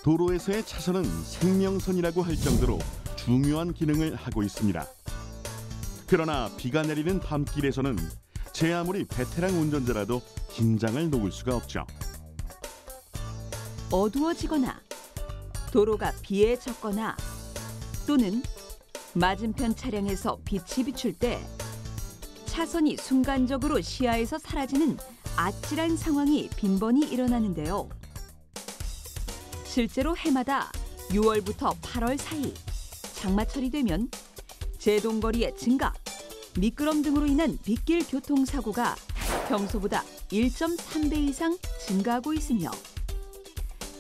도로에서의 차선은 생명선이라고 할 정도로 중요한 기능을 하고 있습니다. 그러나 비가 내리는 밤길에서는 제 아무리 베테랑 운전자라도 긴장을 놓을 수가 없죠. 어두워지거나 도로가 비에 젖거나 또는 맞은편 차량에서 빛이 비출 때 차선이 순간적으로 시야에서 사라지는 아찔한 상황이 빈번히 일어나는데요. 실제로 해마다 6월부터 8월 사이 장마철이 되면 제동거리의 증가, 미끄럼 등으로 인한 빗길 교통사고가 평소보다 1.3배 이상 증가하고 있으며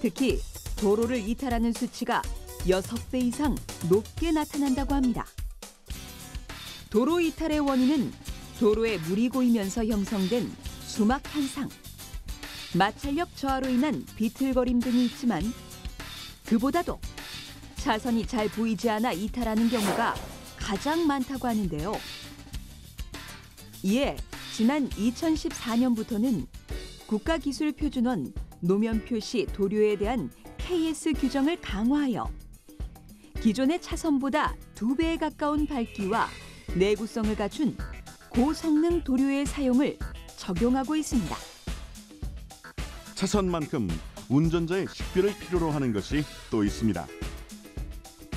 특히 도로를 이탈하는 수치가 6배 이상 높게 나타난다고 합니다. 도로 이탈의 원인은 도로에 물이 고이면서 형성된 수막 현상, 마찰력 저하로 인한 비틀거림 등이 있지만 그보다도 차선이 잘 보이지 않아 이탈하는 경우가 가장 많다고 하는데요. 이에 지난 2014년부터는 국가기술표준원 노면표시 도료에 대한 KS 규정을 강화하여 기존의 차선보다 2배에 가까운 밝기와 내구성을 갖춘 고성능 도료의 사용을 적용하고 있습니다. 차선만큼 운전자의 식별을 필요로 하는 것이 또 있습니다.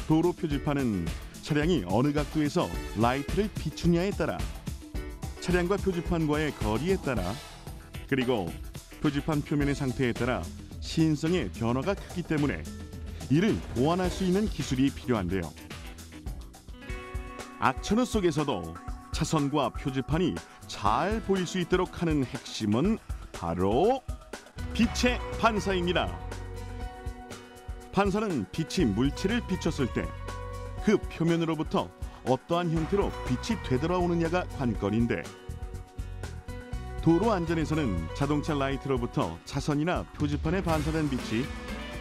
도로 표지판은 차량이 어느 각도에서 라이트를 비추냐에 따라, 차량과 표지판과의 거리에 따라, 그리고 표지판 표면의 상태에 따라 시인성의 변화가 크기 때문에 이를 보완할 수 있는 기술이 필요한데요. 악천후 속에서도 차선과 표지판이 잘 보일 수 있도록 하는 핵심은 바로 빛의 반사입니다. 반사는 빛이 물체를 비췄을 때 그 표면으로부터 어떠한 형태로 빛이 되돌아오느냐가 관건인데, 도로 안전에서는 자동차 라이트로부터 차선이나 표지판에 반사된 빛이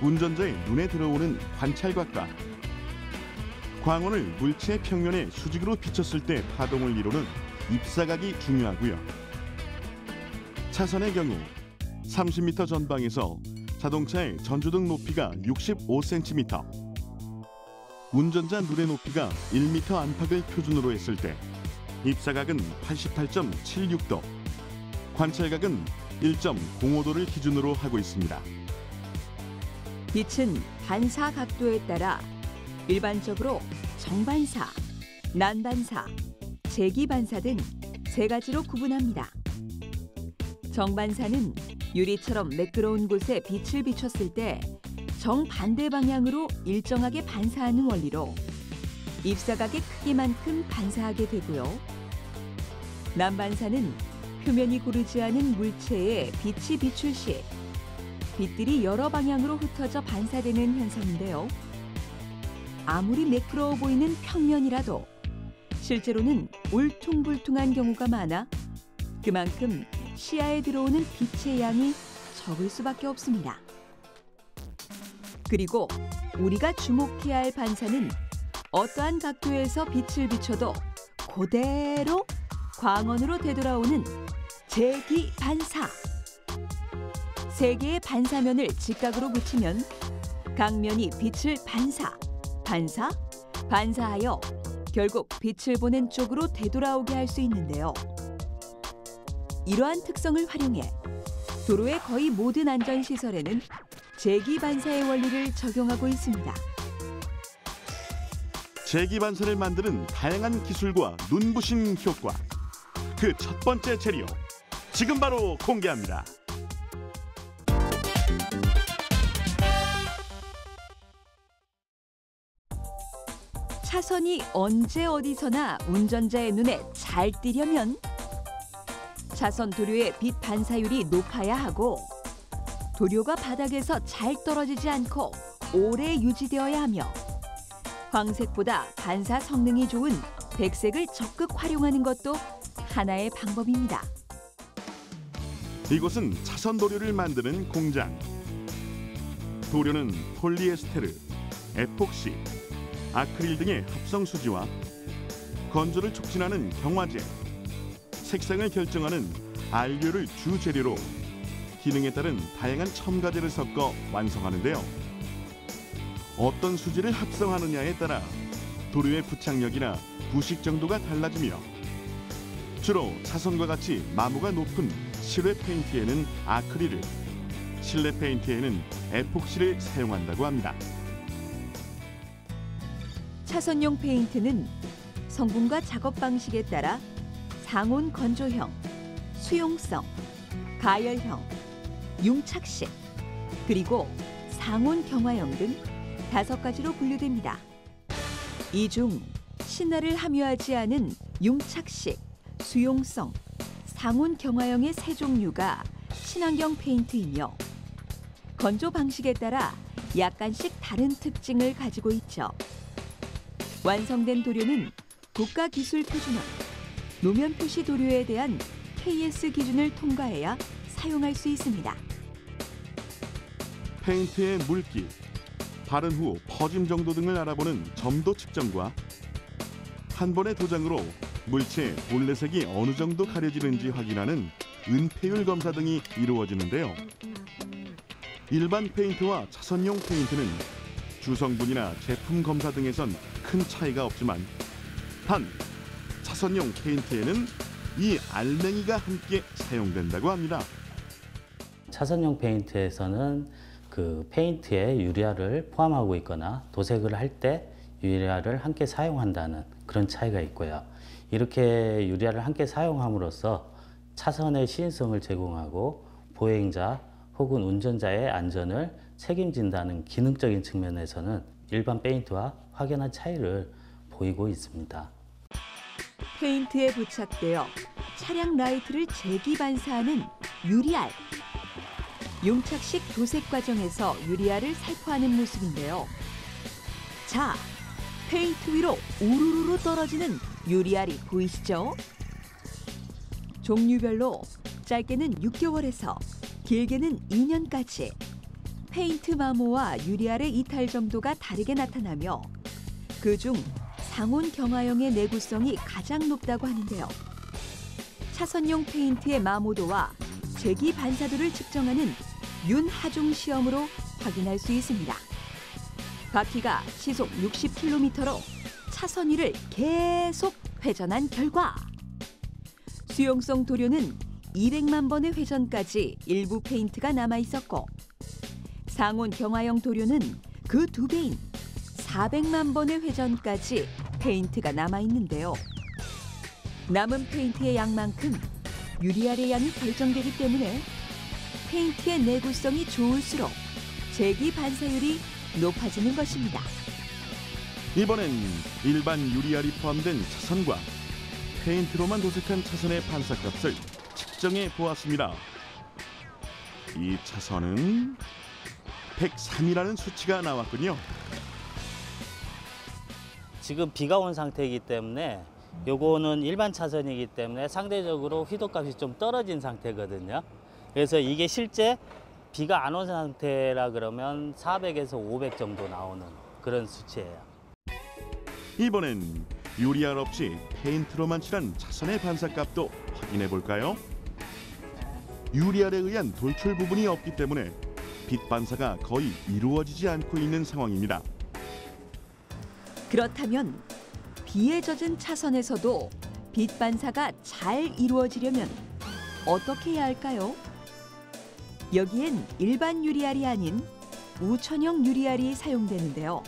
운전자의 눈에 들어오는 관찰각과 광원을 물체의 평면에 수직으로 비췄을 때 파동을 이루는 입사각이 중요하고요. 차선의 경우 30m 전방에서 자동차의 전조등 높이가 65cm, 운전자 눈의 높이가 1m 안팎을 표준으로 했을 때 입사각은 88.76도, 관찰각은 1.05도를 기준으로 하고 있습니다. 빛은 반사 각도에 따라 일반적으로 정반사, 난반사, 재기반사 등 3가지로 구분합니다. 정반사는 유리처럼 매끄러운 곳에 빛을 비췄을 때 정반대 방향으로 일정하게 반사하는 원리로 입사각의 크기만큼 반사하게 되고요. 난반사는 표면이 고르지 않은 물체에 빛이 비출 시 빛들이 여러 방향으로 흩어져 반사되는 현상인데요. 아무리 매끄러워 보이는 평면이라도 실제로는 울퉁불퉁한 경우가 많아 그만큼 시야에 들어오는 빛의 양이 적을 수밖에 없습니다. 그리고 우리가 주목해야 할 반사는 어떠한 각도에서 빛을 비춰도 그대로 광원으로 되돌아오는 재기반사. 3개의 반사면을 직각으로 붙이면 각면이 빛을 반사하여 결국 빛을 보낸 쪽으로 되돌아오게 할 수 있는데요. 이러한 특성을 활용해 도로의 거의 모든 안전시설에는 재기반사의 원리를 적용하고 있습니다. 재기반사를 만드는 다양한 기술과 눈부신 효과, 그 첫 번째 재료, 지금 바로 공개합니다. 차선이 언제 어디서나 운전자의 눈에 잘 띄려면 차선 도료의 빛 반사율이 높아야 하고 도료가 바닥에서 잘 떨어지지 않고 오래 유지되어야 하며 황색보다 반사 성능이 좋은 백색을 적극 활용하는 것도 하나의 방법입니다. 이곳은 차선 도료를 만드는 공장. 도료는 폴리에스테르, 에폭시, 아크릴 등의 합성 수지와 건조를 촉진하는 경화제, 색상을 결정하는 알료를 주 재료로 기능에 따른 다양한 첨가제를 섞어 완성하는데요. 어떤 수지를 합성하느냐에 따라 도료의 부착력이나 부식 정도가 달라지며 주로 차선과 같이 마모가 높은 실외 페인트에는 아크릴을, 실내 페인트에는 에폭시를 사용한다고 합니다. 차선용 페인트는 성분과 작업 방식에 따라 상온 건조형, 수용성, 가열형, 융착식, 그리고 상온 경화형 등 5가지로 분류됩니다. 이 중 신화를 함유하지 않은 융착식, 수용성, 상온 경화형의 3종류가 친환경 페인트이며 건조 방식에 따라 약간씩 다른 특징을 가지고 있죠. 완성된 도료는 국가기술표준원, 노면 표시 도료에 대한 KS 기준을 통과해야 사용할 수 있습니다. 페인트의 물기, 바른 후 퍼짐 정도 등을 알아보는 점도 측정과 한 번의 도장으로 물체의 본래색이 어느 정도 가려지는지 확인하는 은폐율 검사 등이 이루어지는데요. 일반 페인트와 차선용 페인트는 주성분이나 제품 검사 등에선 큰 차이가 없지만 단 차선용 페인트에는 이 알맹이가 함께 사용된다고 합니다. 차선용 페인트에서는 그 페인트에 유리알을 포함하고 있거나 도색을 할 때 유리알을 함께 사용한다는 그런 차이가 있고요. 이렇게 유리알을 함께 사용함으로써 차선의 시인성을 제공하고 보행자 혹은 운전자의 안전을 책임진다는 기능적인 측면에서는 일반 페인트와 확연한 차이를 보이고 있습니다. 페인트에 부착되어 차량 라이트를 재기 반사하는 유리알. 융착식 도색 과정에서 유리알을 살포하는 모습인데요. 자, 페인트 위로 우르르 떨어지는 유리알이 보이시죠? 종류별로 짧게는 6개월에서 길게는 2년까지 페인트 마모와 유리알의 이탈 정도가 다르게 나타나며 그중 상온 경화형의 내구성이 가장 높다고 하는데요. 차선용 페인트의 마모도와 재기 반사도를 측정하는 윤하중 시험으로 확인할 수 있습니다. 바퀴가 시속 60km로 차선 위를 계속 회전한 결과 수용성 도료는 200만 번의 회전까지 일부 페인트가 남아 있었고 상온 경화형 도료는 그 2배인 400만 번의 회전까지 페인트가 남아 있는데요. 남은 페인트의 양만큼 유리알의 양이 결정되기 때문에 페인트의 내구성이 좋을수록 재기 반사율이 높아지는 것입니다. 이번엔 일반 유리알이 포함된 차선과 페인트로만 도색한 차선의 반사값을 측정해 보았습니다. 이 차선은 103이라는 수치가 나왔군요. 지금 비가 온 상태이기 때문에 요거는 일반 차선이기 때문에 상대적으로 휘도값이 좀 떨어진 상태거든요. 그래서 이게 실제 비가 안 온 상태라 그러면 400에서 500 정도 나오는 그런 수치예요. 이번엔 유리알 없이 페인트로만 칠한 차선의 반사값도 확인해 볼까요? 유리알에 의한 돌출 부분이 없기 때문에 빛 반사가 거의 이루어지지 않고 있는 상황입니다. 그렇다면 비에 젖은 차선에서도 빛 반사가 잘 이루어지려면 어떻게 해야 할까요? 여기엔 일반 유리알이 아닌 우천형 유리알이 사용되는데요.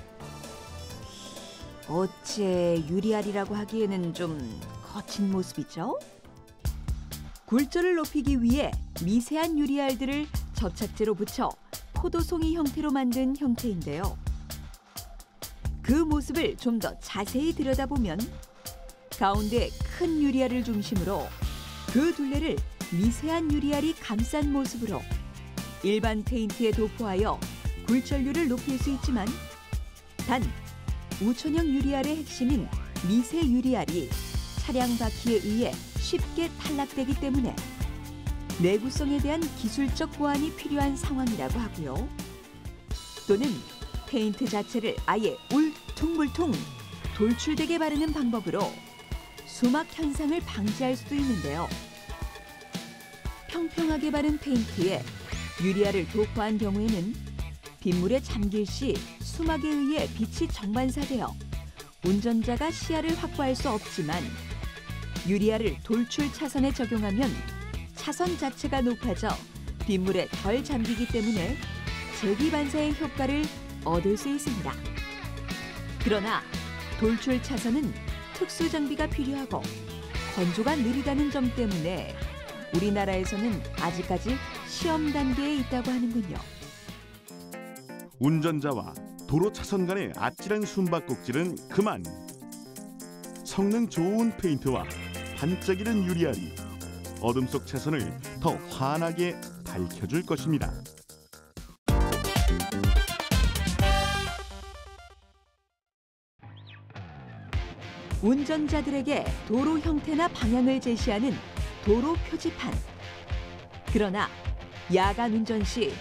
어째 유리알이라고 하기에는 좀 거친 모습이죠? 굴절을 높이기 위해 미세한 유리알들을 접착제로 붙여 포도송이 형태로 만든 형태인데요. 그 모습을 좀 더 자세히 들여다보면 가운데 큰 유리알을 중심으로 그 둘레를 미세한 유리알이 감싼 모습으로 일반 페인트에 도포하여 굴절률을 높일 수 있지만 단 우천형 유리알의 핵심인 미세 유리알이 차량 바퀴에 의해 쉽게 탈락되기 때문에 내구성에 대한 기술적 보완이 필요한 상황이라고 하고요. 또는 페인트 자체를 아예 울퉁불퉁 돌출되게 바르는 방법으로 수막 현상을 방지할 수도 있는데요. 평평하게 바른 페인트에 유리알을 도포한 경우에는 빗물에 잠길 시 수막에 의해 빛이 정반사되어 운전자가 시야를 확보할 수 없지만 유리알을 돌출 차선에 적용하면 차선 자체가 높아져 빗물에 덜 잠기기 때문에 제기 반사의 효과를 얻을 수 있습니다. 그러나 돌출 차선은 특수 장비가 필요하고 건조가 느리다는 점 때문에 우리나라에서는 아직까지 시험 단계에 있다고 하는군요. 운전자와 도로 차선 간의 아찔한 숨바꼭질은 그만. 성능 좋은 페인트와 반짝이는 유리알이 어둠 속 차선을 더 환하게 밝혀줄 것입니다. 운전자들에게 도로 형태나 방향을 제시하는 도로 표지판. 그러나 야간 운전 시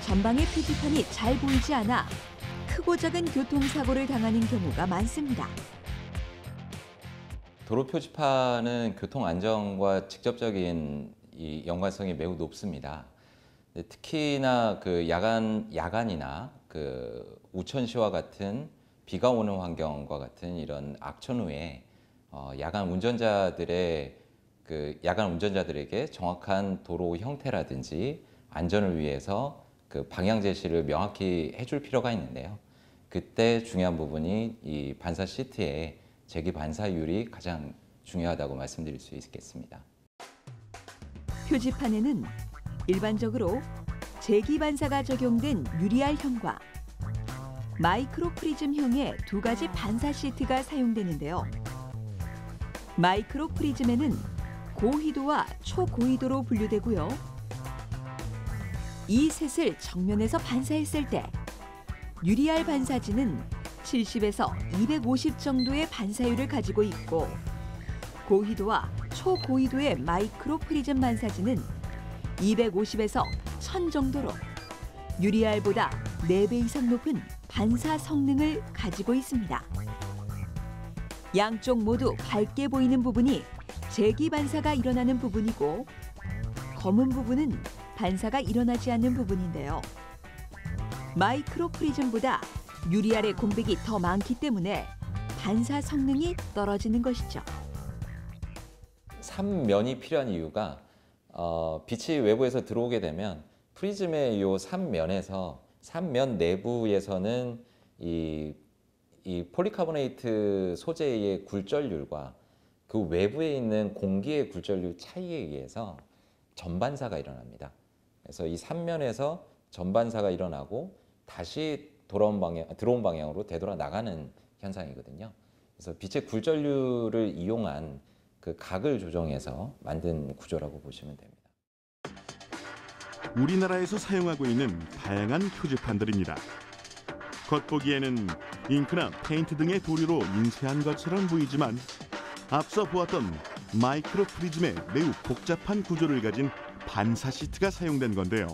전방의 표지판이 잘 보이지 않아 크고 작은 교통사고를 당하는 경우가 많습니다. 도로 표지판은 교통 안전과 직접적인 이 연관성이 매우 높습니다. 특히나 그 야간이나 그 우천시와 같은 비가 오는 환경과 같은 이런 악천 후에 야간 운전자들에게 정확한 도로 형태라든지 안전을 위해서 그 방향 제시를 명확히 해줄 필요가 있는데요. 그때 중요한 부분이 이 반사 시트의 제기 반사율이 가장 중요하다고 말씀드릴 수 있겠습니다. 표지판에는 일반적으로 제기 반사가 적용된 유리알형과 마이크로 프리즘형의 두 가지 반사 시트가 사용되는데요. 마이크로 프리즘에는 고희도와 초고희도로 분류되고요. 이 셋을 정면에서 반사했을 때 유리알 반사지는 70에서 250 정도의 반사율을 가지고 있고 고희도와 초고희도의 마이크로 프리즘 반사지는 250에서 1000 정도로 유리알보다 4배 이상 높은 반사 성능을 가지고 있습니다. 양쪽 모두 밝게 보이는 부분이 제기 반사가 일어나는 부분이고 검은 부분은 반사가 일어나지 않는 부분인데요. 마이크로 프리즘보다 유리알의 공백이 더 많기 때문에 반사 성능이 떨어지는 것이죠. 3면이 필요한 이유가 빛이 외부에서 들어오게 되면 프리즘의 이 3면 내부에서는 이 폴리카보네이트 소재의 굴절률과 그 외부에 있는 공기의 굴절률 차이에 의해서 전반사가 일어납니다. 그래서 이 3면에서 전반사가 일어나고 다시 들어온 방향으로 되돌아 나가는 현상이거든요. 그래서 빛의 굴절률을 이용한 그 각을 조정해서 만든 구조라고 보시면 됩니다. 우리나라에서 사용하고 있는 다양한 표지판들입니다. 겉보기에는 잉크나 페인트 등의 도료로 인쇄한 것처럼 보이지만 앞서 보았던 마이크로 프리즘의 매우 복잡한 구조를 가진 반사 시트가 사용된 건데요.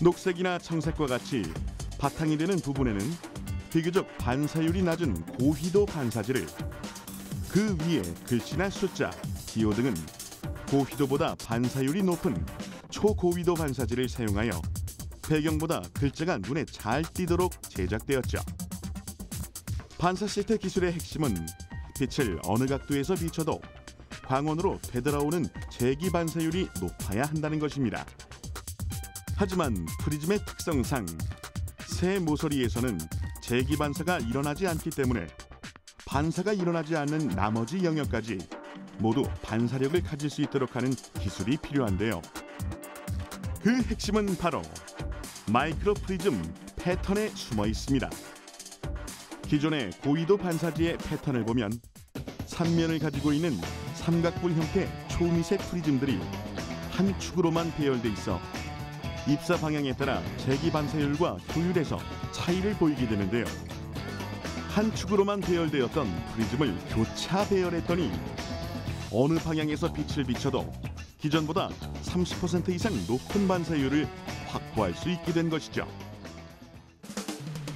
녹색이나 청색과 같이 바탕이 되는 부분에는 비교적 반사율이 낮은 고희도 반사지를, 그 위에 글씨나 숫자, 기호 등은 고희도보다 반사율이 높은 초고위도 반사지를 사용하여 배경보다 글자가 눈에 잘 띄도록 제작되었죠. 반사 시트 기술의 핵심은 빛을 어느 각도에서 비춰도 광원으로 되돌아오는 제기 반사율이 높아야 한다는 것입니다. 하지만 프리즘의 특성상 새 모서리에서는 제기 반사가 일어나지 않기 때문에 반사가 일어나지 않는 나머지 영역까지 모두 반사력을 가질 수 있도록 하는 기술이 필요한데요. 그 핵심은 바로 마이크로 프리즘 패턴에 숨어 있습니다. 기존의 고위도 반사지의 패턴을 보면 3면을 가지고 있는 삼각뿔 형태 초미색 프리즘들이 한 축으로만 배열돼 있어 입사 방향에 따라 제기 반사율과 효율에서 차이를 보이게 되는데요. 한 축으로만 배열되었던 프리즘을 교차 배열했더니 어느 방향에서 빛을 비춰도 기존보다 30% 이상 높은 반사율을 확보할 수 있게 된 것이죠.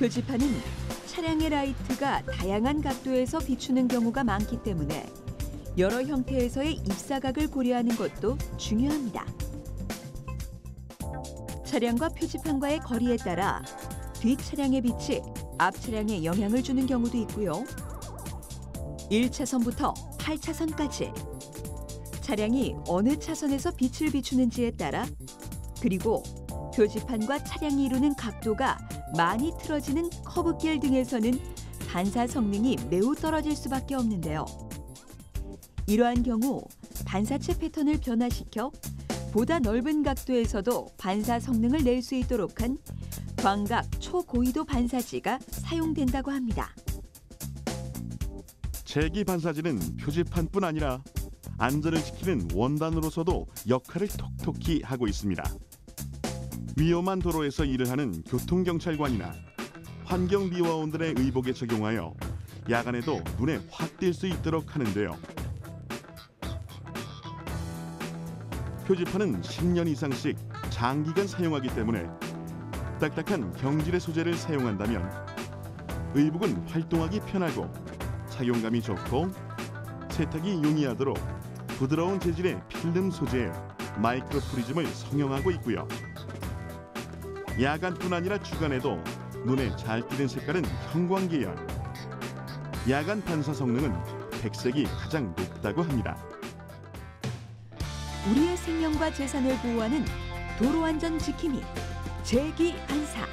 표지판은 차량의 라이트가 다양한 각도에서 비추는 경우가 많기 때문에 여러 형태에서의 입사각을 고려하는 것도 중요합니다. 차량과 표지판과의 거리에 따라 뒷 차량의 빛이 앞 차량에 영향을 주는 경우도 있고요. 1차선부터 8차선까지 차량이 어느 차선에서 빛을 비추는지에 따라, 그리고 표지판과 차량이 이루는 각도가 많이 틀어지는 커브길 등에서는 반사 성능이 매우 떨어질 수밖에 없는데요. 이러한 경우 반사체 패턴을 변화시켜 보다 넓은 각도에서도 반사 성능을 낼 수 있도록 한 광각 초고위도 반사지가 사용된다고 합니다. 제기 반사지는 표지판뿐 아니라 안전을 지키는 원단으로서도 역할을 톡톡히 하고 있습니다. 위험한 도로에서 일을 하는 교통경찰관이나 환경미화원들의 의복에 적용하여 야간에도 눈에 확 띌 수 있도록 하는데요. 표지판은 10년 이상씩 장기간 사용하기 때문에 딱딱한 경질의 소재를 사용한다면 의복은 활동하기 편하고 착용감이 좋고 세탁이 용이하도록 부드러운 재질의 필름 소재에 마이크로 프리즘을 성형하고 있고요. 야간뿐 아니라 주간에도 눈에 잘 띄는 색깔은 형광계열. 야간 반사 성능은 백색이 가장 높다고 합니다. 우리의 생명과 재산을 보호하는 도로안전 지킴이 제기 반사.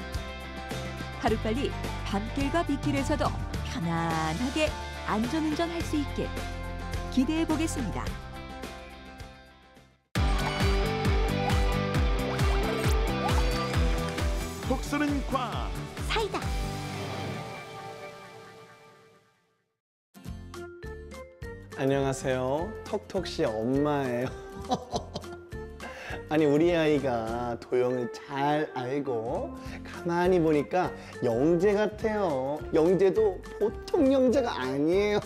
하루빨리 밤길과 빗길에서도 편안하게 안전운전할 수 있게 기대해 보겠습니다. 톡 쏘는 과학. 사이다. 안녕하세요. 톡톡씨 엄마예요. 아니 우리 아이가 도영을 잘 알고 가만히 보니까 영재 같아요. 영재도 보통 영재가 아니에요.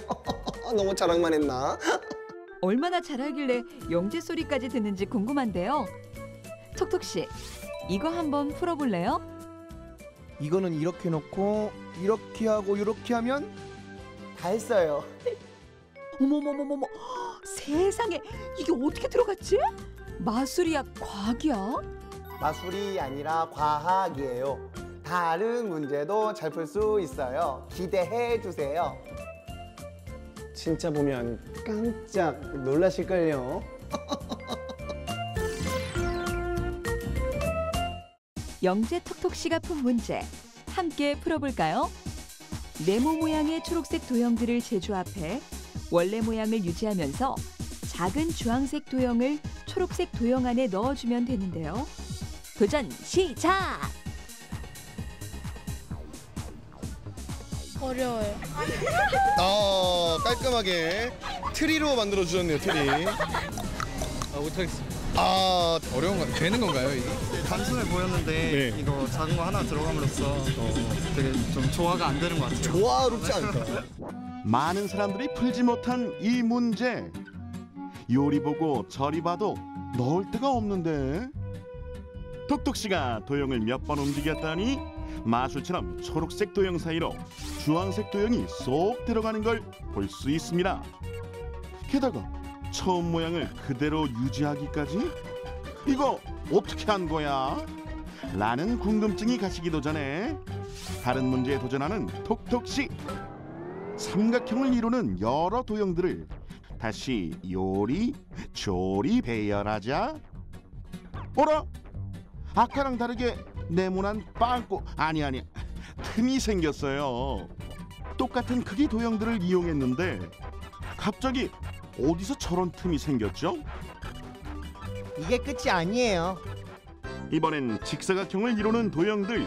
너무 자랑만 했나? 얼마나 잘하길래 영재 소리까지 듣는지 궁금한데요. 톡톡 씨, 이거 한번 풀어볼래요? 이거는 이렇게 놓고 이렇게 하고 이렇게 하면 다 했어요. 어머머머머머, 세상에 이게 어떻게 들어갔지? 마술이야, 과학이야? 마술이 아니라 과학이에요. 다른 문제도 잘 풀 수 있어요. 기대해 주세요. 진짜 보면 깜짝 놀라실걸요. 영재 톡톡 씨가 푼 문제 함께 풀어볼까요? 네모 모양의 초록색 도형들을 재조합해 원래 모양을 유지하면서 작은 주황색 도형을 초록색 도형 안에 넣어주면 되는데요. 도전 시작! 어려워요. 깔끔하게 트리로 만들어 주셨네요. 트리. 못하겠습니다. 어려운 건 되는 건가요 이게? 단순해 보였는데 네. 이거 작은 거 하나 들어감으로써 되게 좀 조화가 안 되는 것 같아요. 조화롭지 않다. 많은 사람들이 풀지 못한 이 문제. 요리 보고 저리 봐도 넣을 데가 없는데. 톡톡 씨가 도형을 몇 번 움직였더니 마술처럼 초록색 도형 사이로 주황색 도형이 쏙 들어가는 걸 볼 수 있습니다. 게다가 처음 모양을 그대로 유지하기까지? 이거 어떻게 한 거야? 라는 궁금증이 가시기도 전에 다른 문제에 도전하는 톡톡 씨. 삼각형을 이루는 여러 도형들을 다시 요리, 조리, 배열하자. 어라? 아까랑 다르게 네모난 빵꾸 아니 틈이 생겼어요. 똑같은 크기 도형들을 이용했는데 갑자기 어디서 저런 틈이 생겼죠? 이게 끝이 아니에요. 이번엔 직사각형을 이루는 도형들.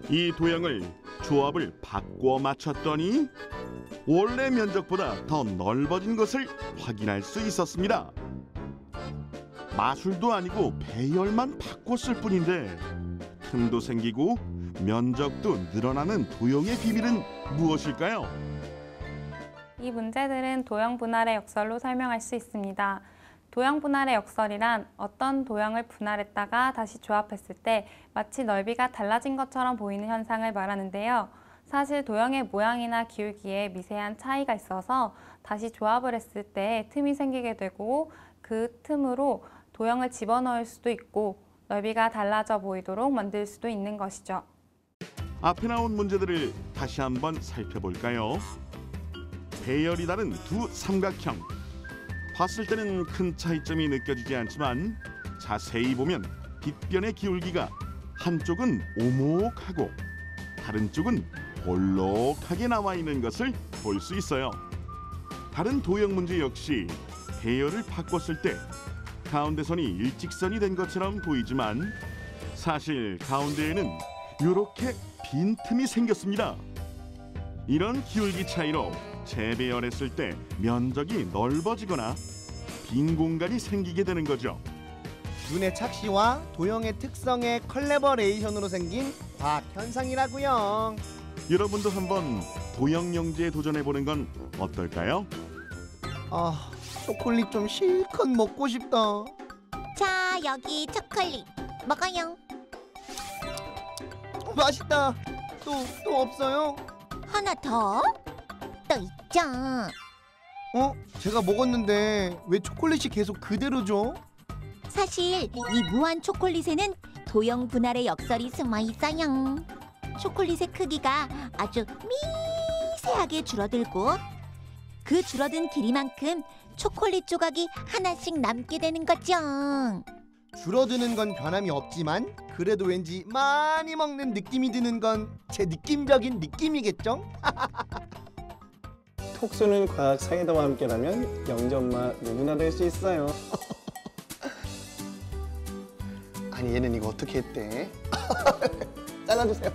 이 도형을 조합을 바꿔 맞췄더니 원래 면적보다 더 넓어진 것을 확인할 수 있었습니다. 마술도 아니고 배열만 바꿨을 뿐인데 틈도 생기고 면적도 늘어나는 도형의 비밀은 무엇일까요? 이 문제들은 도형 분할의 역설로 설명할 수 있습니다. 도형 분할의 역설이란 어떤 도형을 분할했다가 다시 조합했을 때 마치 넓이가 달라진 것처럼 보이는 현상을 말하는데요. 사실 도형의 모양이나 기울기에 미세한 차이가 있어서 다시 조합을 했을 때 틈이 생기게 되고 그 틈으로 도형을 집어넣을 수도 있고 넓이가 달라져 보이도록 만들 수도 있는 것이죠. 앞에 나온 문제들을 다시 한번 살펴볼까요? 배열이 다른 두 삼각형. 봤을 때는 큰 차이점이 느껴지지 않지만 자세히 보면 빗변의 기울기가 한쪽은 오목하고 다른 쪽은 볼록하게 나와 있는 것을 볼 수 있어요. 다른 도형 문제 역시 배열을 바꿨을 때 가운데 선이 일직선이 된 것처럼 보이지만 사실 가운데에는 이렇게 빈틈이 생겼습니다. 이런 기울기 차이로 재배열했을 때 면적이 넓어지거나 빈 공간이 생기게 되는 거죠. 눈의 착시와 도형의 특성의 컬래버레이션으로 생긴 과학 현상이라고요. 여러분도 한번 도형 영재에 도전해보는 건 어떨까요? 아, 초콜릿 좀 실컷 먹고 싶다. 자, 여기 초콜릿 먹어요. 맛있다. 또 없어요? 하나 더? 또 있죠. 제가 먹었는데 왜 초콜릿이 계속 그대로죠? 사실 이 무한 초콜릿에는 도형 분할의 역설이 숨어 있어요. 초콜릿의 크기가 아주 미세하게 줄어들고 그 줄어든 길이만큼 초콜릿 조각이 하나씩 남게 되는 거죠. 줄어드는 건 변함이 없지만 그래도 왠지 많이 먹는 느낌이 드는 건 제 느낌적인 느낌이겠죠? 톡 쏘는 과학 사이다와 함께라면 영재 엄마 누구나 될 수 있어요. 아니 얘는 이거 어떻게 했대? 잘라주세요.